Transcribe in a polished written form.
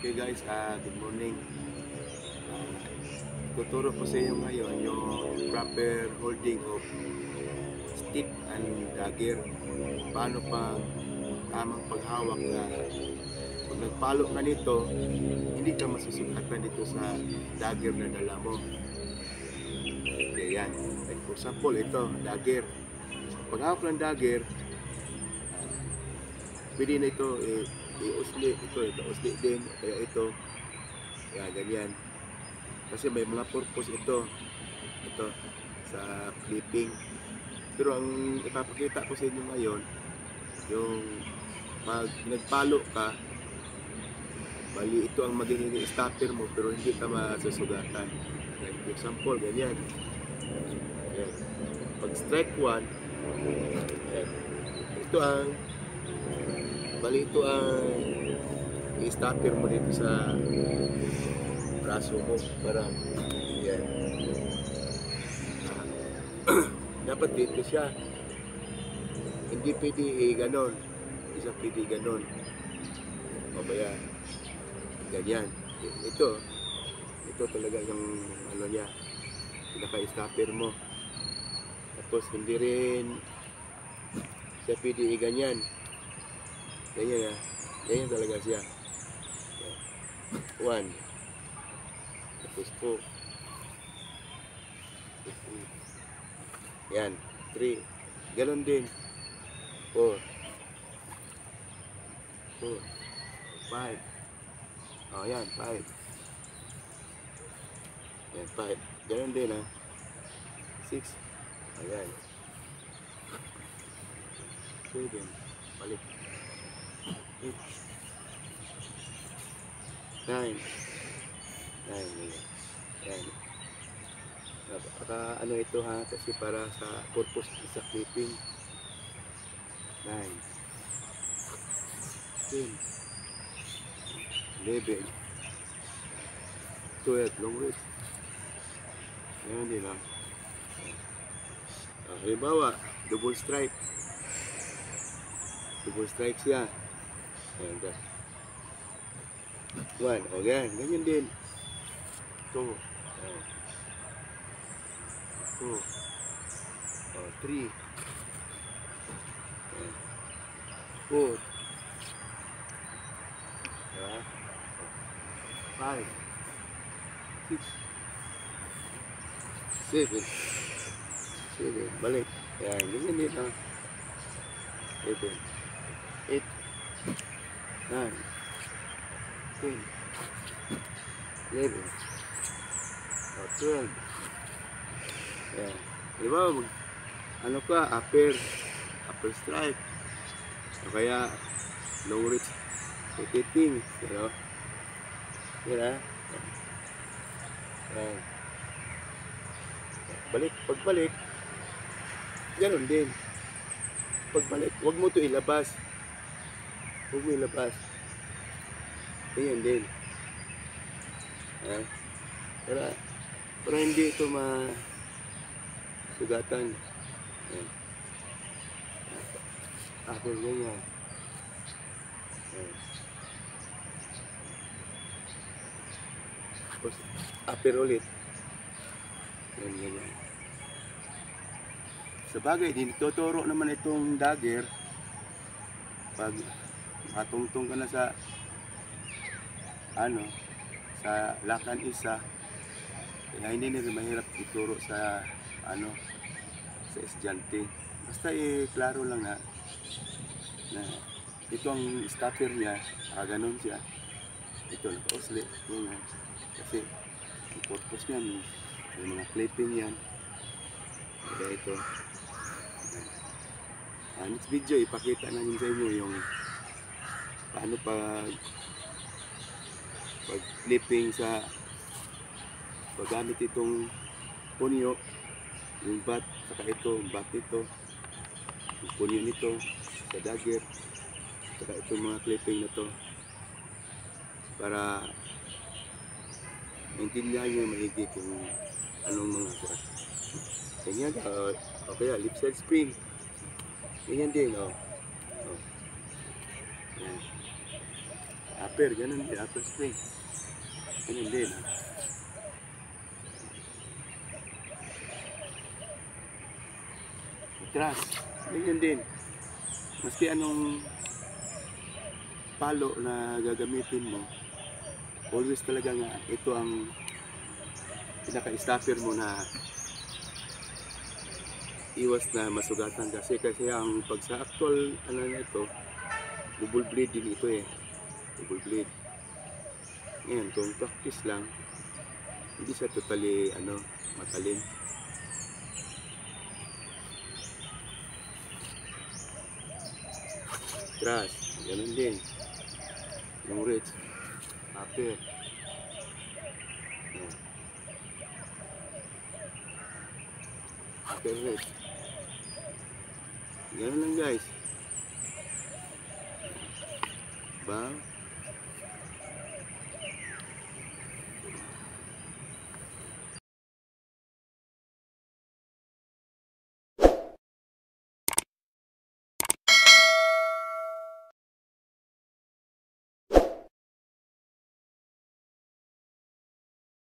Okay guys, good morning. Tuturo ko sa inyo ngayon yung proper holding of stick and dagger. Paano pang tamang paghawak na pag nagpalo ka nito, hindi ka masusugatan dito sa dagger na dala mo. Okay, yan. Like for example, ito, dagger. Paghawak ng dagger, pwede na ito i-usli. Ito usli din. Kaya ito, yan, ganyan. Kasi may mga purpose ito sa clipping. Pero ang ipapakita ko sa inyo ngayon, yung pag nagpalo ka, bali ito ang magiging stopper mo pero hindi ka masusugatan. Like for example, ganyan. Ayan. Pag strike 1, ito ang i-stopper mo dito sa braso mo para yan. Dapat dito siya, hindi pwede ganon, isa pwede ganon o kaya ganyan. Ito talaga yung ano niya, pinaka-stopper mo. Tapos hindi rin siya pwede ganyan, ganyan ganyan talaga siya. 1, tapos 2, yan, 3, ganon din, 4, 5, oh yan, 5, yan, 5, ganon din 6, ayan, 7, balik, 8, 9, yan. Napaka ano ito kasi para sa purpose sa clipping. 9, 10, 11, 12, long reach. Ngayon din halimbawa, double strike siya. Ayan ka. 1, o yan, ganyan din. 2, 2, 3, 4, 5, 6, 7, balik. Yan, ganyan din 7, 8, 9, 10, 11, 12. Yan. Diba, ano ka, upper strike. O kaya, long reach rotating. Pero, yan yan. Pagbalik, ganoon din. Pagbalik, huwag mo ito ilabas. Ganyan din. Para hindi ito masugatan. Ayan. Upper ganyan. Ayan. Tapos upper ulit. Ganyan. Sa bagay, tinuturo naman itong dagger pag makatungtong ka na sa sa lakan isa, kaya hindi na mahirap ituro sa sa estudyante. Basta klaro lang na ito ang stopper niya, ganun siya. Ito naka-usli, ganyan. Kasi yung purpose niyan, yung mga clipping yan. Kaya ito. Next video, ipakita namin sa inyo yung paano pag clipping sa paggamit itong punyo, yung bat, saka ito, bat ito, yung punyo nito, sa dagger, saka itong mga clipping na to, para maintindihan nyo mahigit kung anong mga kurat. Ganyan, o kaya lip side spring, ganyan din, upper, ganun din, upper spring. Ganun din. Thrust, ganyan din. Maski anong palo na gagamitin mo, always talaga nga, ito ang pinaka-stopper mo na iwas na masugatan kasi ang pag sa actual ano na ito, double blade din ito eh. Double blade. Ngayon, kung practice lang, hindi siya totally matalim. Thrust, ganun din. Yung reach, upper. Upper reach. Ganun lang guys. Ba?